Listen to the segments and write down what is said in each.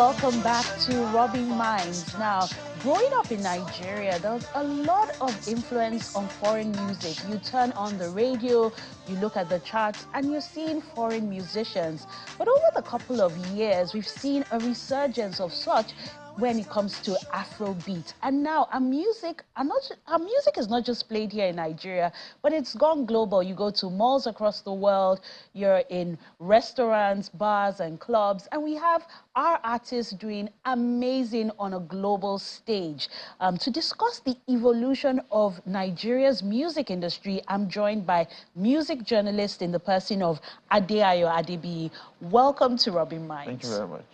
welcome back to Rubbin Minds. Now, growing up in Nigeria, there's a lot of influence on foreign music. You turn on the radio, you look at the charts, and you're seeing foreign musicians. But over the couple of years, we've seen a resurgence of such when it comes to Afrobeat. And now our music is not just played here in Nigeria, but it's gone global. You go to malls across the world, you're in restaurants, bars and clubs, and we have our artists doing amazing on a global stage. To discuss the evolution of Nigeria's music industry, I'm joined by music journalist in the person of Adeayo Adebi. Welcome to Rubbin Minds. Thank you very much.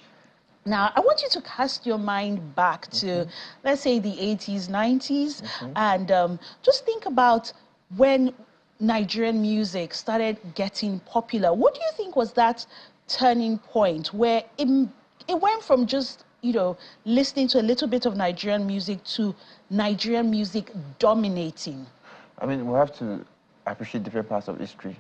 Now, I want you to cast your mind back to, let's say, the 80s, 90s, and just think about when Nigerian music started getting popular. What do you think was that turning point where it went from just, you know, listening to a little bit of Nigerian music to Nigerian music dominating? I mean, we have to appreciate different parts of history.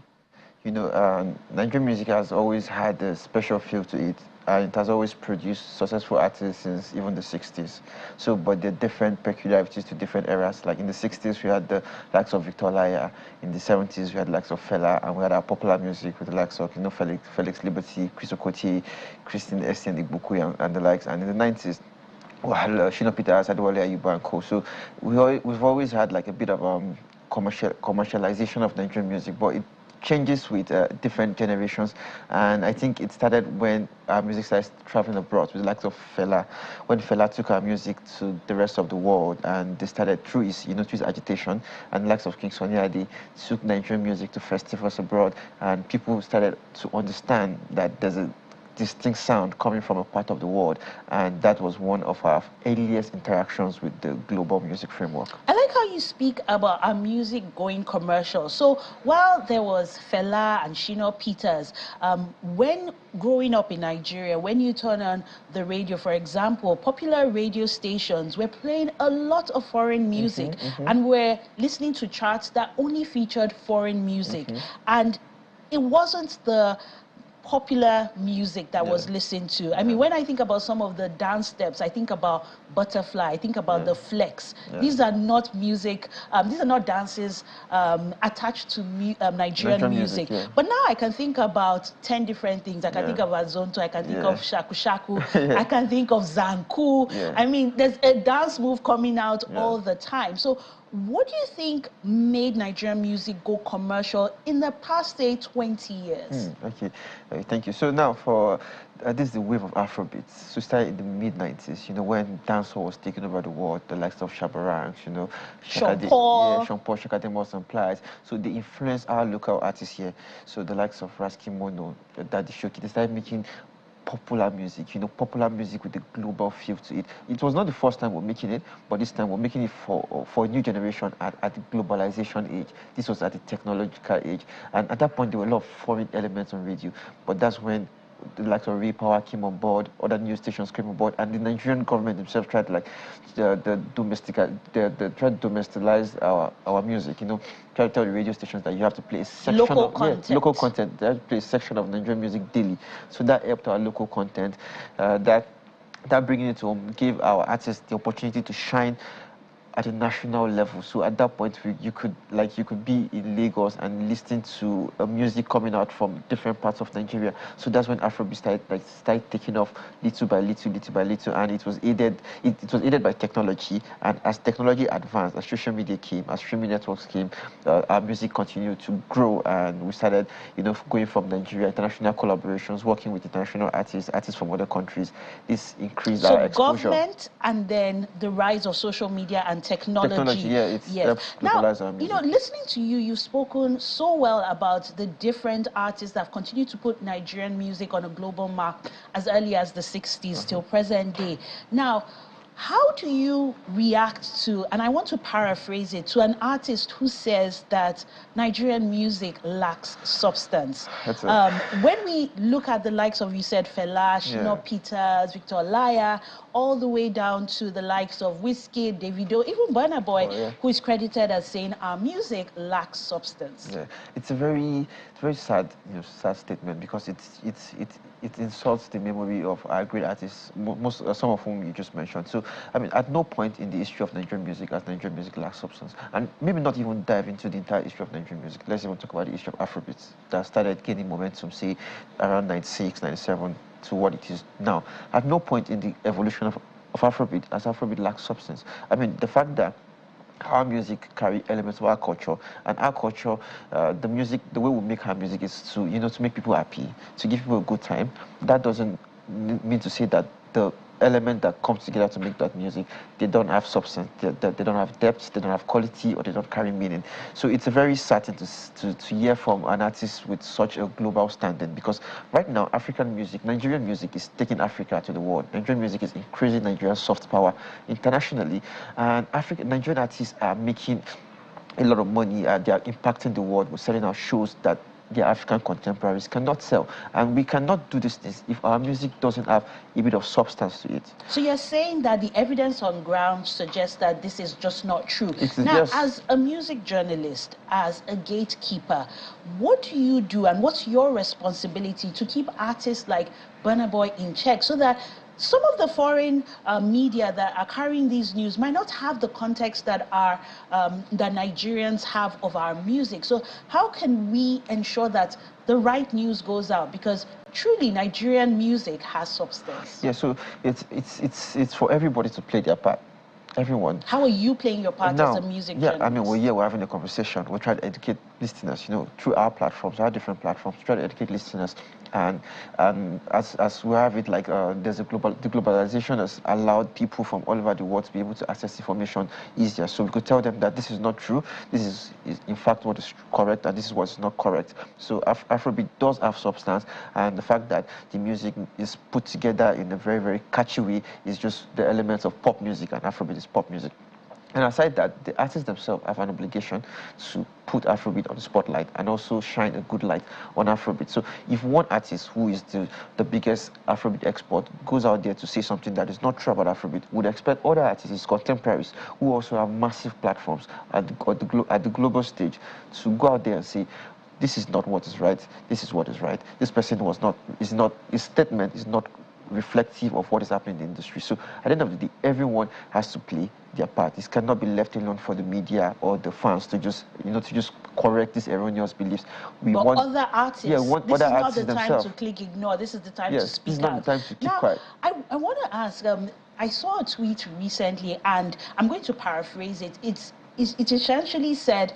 You know, Nigerian music has always had a special feel to it. It has always produced successful artists since even the 60s. So, but there are different peculiarities to different eras. Like in the 60s, we had the likes of Victor Laya. In the 70s, we had the likes of Fela, and we had our popular music with the likes of, you know, Felix Liberty, Chris Okotie, Christine Estienne Igboku, and the likes. And in the 90s, we had Shina Peters, Adewale Ayuba, and co. So we've always had like a bit of commercialization of Nigerian music, but it changes with different generations, and I think it started when our music started traveling abroad with the likes of Fela, when Fela took our music to the rest of the world, and they started through his, you know, through his agitation, and the likes of King Sunny Ade took Nigerian music to festivals abroad, and people started to understand that there's a distinct sound coming from a part of the world, and that was one of our earliest interactions with the global music framework. I like how you speak about our music going commercial. So while there was Fela and Shina Peters, when growing up in Nigeria, when you turn on the radio, for example, popular radio stations were playing a lot of foreign music, and we're listening to charts that only featured foreign music, and it wasn't the popular music that was listened to. I mean, when I think about some of the dance steps, I think about Butterfly, I think about the Flex. These are not music, these are not dances attached to Nigerian music. But now I can think about 10 different things. I can think about Zonto, I can think of Shaku Shaku, I can think of Zanku. I mean, there's a dance move coming out all the time. So what do you think made Nigerian music go commercial in the past, say, 20 years? Okay, thank you. So now for, this is the wave of Afrobeats. So it started in the mid-90s, you know, when dancehall was taking over the world, the likes of Shabarangs, you know, Sean Paul, Shaka Demos and Plies. So they influenced our local artists here. So the likes of Raski Mono, Daddy Shoki, they started making popular music, you know, popular music with a global feel to it. It was not the first time we're making it, but this time we're making it for a new generation at the globalization age. This was at the technological age. And at that point, there were a lot of foreign elements on radio. But that's when the likes of Ray Power came on board, other news stations came on board, and the Nigerian government themselves tried to like tried to domesticize our music, you know, try to tell the radio stations that you have to play a section local of content. Local content. They have to play a section of Nigerian music daily. So that helped our local content. That bringing it home gave our artists the opportunity to shine at a national level. So at that point, you could be in Lagos and listening to music coming out from different parts of Nigeria. So that's when Afrobeat started taking off little by little, and it was aided. It was aided by technology. And as technology advanced, as social media came, as streaming networks came, our music continued to grow, and we started, you know, going from Nigeria, international collaborations, working with international artists from other countries. This increased our exposure. So government, and then the rise of social media and technology. Now, you know, listening to you, you've spoken so well about the different artists that have continued to put Nigerian music on a global map as early as the 60s till present day. Now, how do you react to, and I want to paraphrase it, to an artist who says that Nigerian music lacks substance? When we look at the likes of, you said, Fela, Shina Peters, Victor Laya, all the way down to the likes of Whiskey, Davido, even Burna Boy, who is credited as saying our music lacks substance. Yeah, it's a very sad, sad statement, because it insults the memory of our great artists, some of whom you just mentioned. So, I mean, at no point in the history of Nigerian music has Nigerian music lacked substance. And maybe not even dive into the entire history of Nigerian music. Let's even talk about the history of Afrobeats that started gaining momentum, say, around 96, 97 to what it is now. At no point in the evolution of Afrobeat has Afrobeat lacked substance. I mean, the fact that our music carry elements of our culture, and our culture, the way we make our music is to, to make people happy, to give people a good time. That doesn't mean to say that the element that comes together to make that music, they don't have substance, they don't have depth, they don't have quality, or they don't carry meaning. So it's a very sad thing to hear from an artist with such a global standing, because right now African music, Nigerian music, is taking Africa to the world. Nigerian music is increasing Nigeria's soft power internationally, and Nigerian artists are making a lot of money. They are impacting the world. We're selling our shows that the African contemporaries cannot sell. And we cannot do these things if our music doesn't have a bit of substance to it. So you're saying that the evidence on ground suggests that this is just not true. Now, yes. As a music journalist, as a gatekeeper, what do you do, and what's your responsibility to keep artists like Burna Boy in check, so that some of the foreign media that are carrying these news might not have the context that that Nigerians have of our music? So how can we ensure that the right news goes out? Because truly Nigerian music has substance. Yeah, so it's for everybody to play their part. Everyone. How are you playing your part as a music journalist? I mean, we're having a conversation. We're trying to educate listeners, through our platforms, our different platforms, try to educate listeners. And as we have it, like the globalization has allowed people from all over the world to be able to access information easier. So we could tell them that this is not true. This is in fact what is correct, and this is what is not correct. So Afrobeat does have substance, and the fact that the music is put together in a very, very catchy way is just the elements of pop music, and Afrobeat is pop music. And aside that, the artists themselves have an obligation to put Afrobeat on the spotlight and also shine a good light on Afrobeat. So if one artist who is the biggest Afrobeat export goes out there to say something that is not true about Afrobeat, would expect other artists, contemporaries, who also have massive platforms at the global stage, to go out there and say, this is not what is right, this is what is right. This person his statement is not reflective of what is happening in the industry. So at the end of the day, everyone has to play their part. It cannot be left alone for the media or the fans to just correct these erroneous beliefs. But other artists, this is not the time to click ignore. This is the time to speak out. This is not the time to keep quiet. I want to ask, I saw a tweet recently, and I'm going to paraphrase it. It essentially said,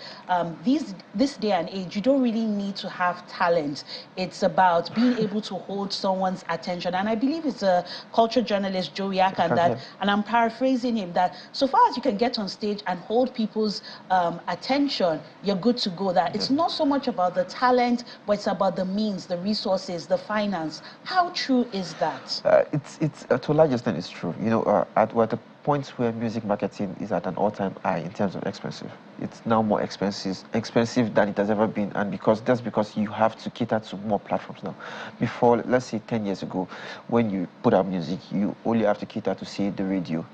this day and age, you don't really need to have talent. It's about being able to hold someone's attention. And I believe it's a culture journalist, Joey Akan, and I'm paraphrasing him, that so far as you can get on stage and hold people's attention, you're good to go. That it's not so much about the talent, but it's about the means, the resources, the finance. How true is that? It's to a large extent, it's true. At the point where music marketing is at an all-time high in terms of expensive. It's now more expensive than it has ever been, and that's because you have to cater to more platforms now. Before, let's say 10 years ago, when you put out music, you only have to cater to, say, the radio,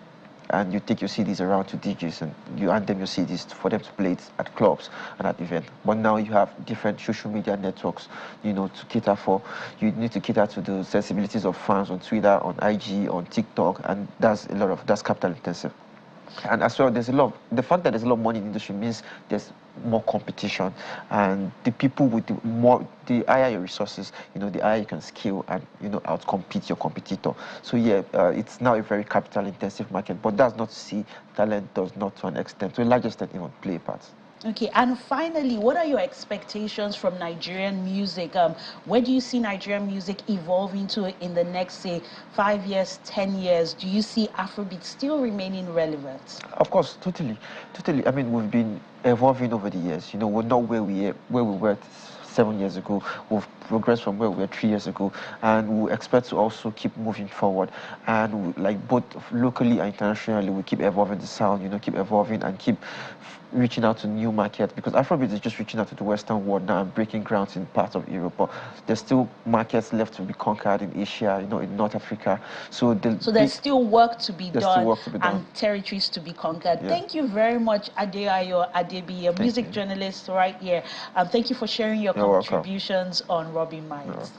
and you take your CDs around to DJs and you hand them your CDs for them to play it at clubs and at events. But now you have different social media networks, to cater for. You need to cater to the sensibilities of fans on Twitter, on IG, on TikTok, and that's capital intensive. And as well, the fact that there's a lot of money in the industry means there's more competition, and the people with the higher your resources, the higher you can scale and outcompete your competitor. So it's now a very capital intensive market, but that's not to say talent does not, to an extent, to a large extent, even play a part. Okay, and finally, what are your expectations from Nigerian music? Where do you see Nigerian music evolving to in the next, say, 5 years, 10 years? Do you see Afrobeat still remaining relevant? Of course, totally. I mean, we've been evolving over the years. We're not where we were 7 years ago. We've progressed from where we were 3 years ago, and we expect to also keep moving forward. And like both locally and internationally, we keep evolving the sound, keep evolving and keep reaching out to new markets, because Afrobeat is just reaching out to the Western world now and breaking grounds in parts of Europe. But there's still markets left to be conquered in Asia, in North Africa. So there's still work to be done and and territories to be conquered. Yeah. Thank you very much, Adeayo Adebi, a music journalist right here. Thank you for sharing your contributions on Rubbin Minds.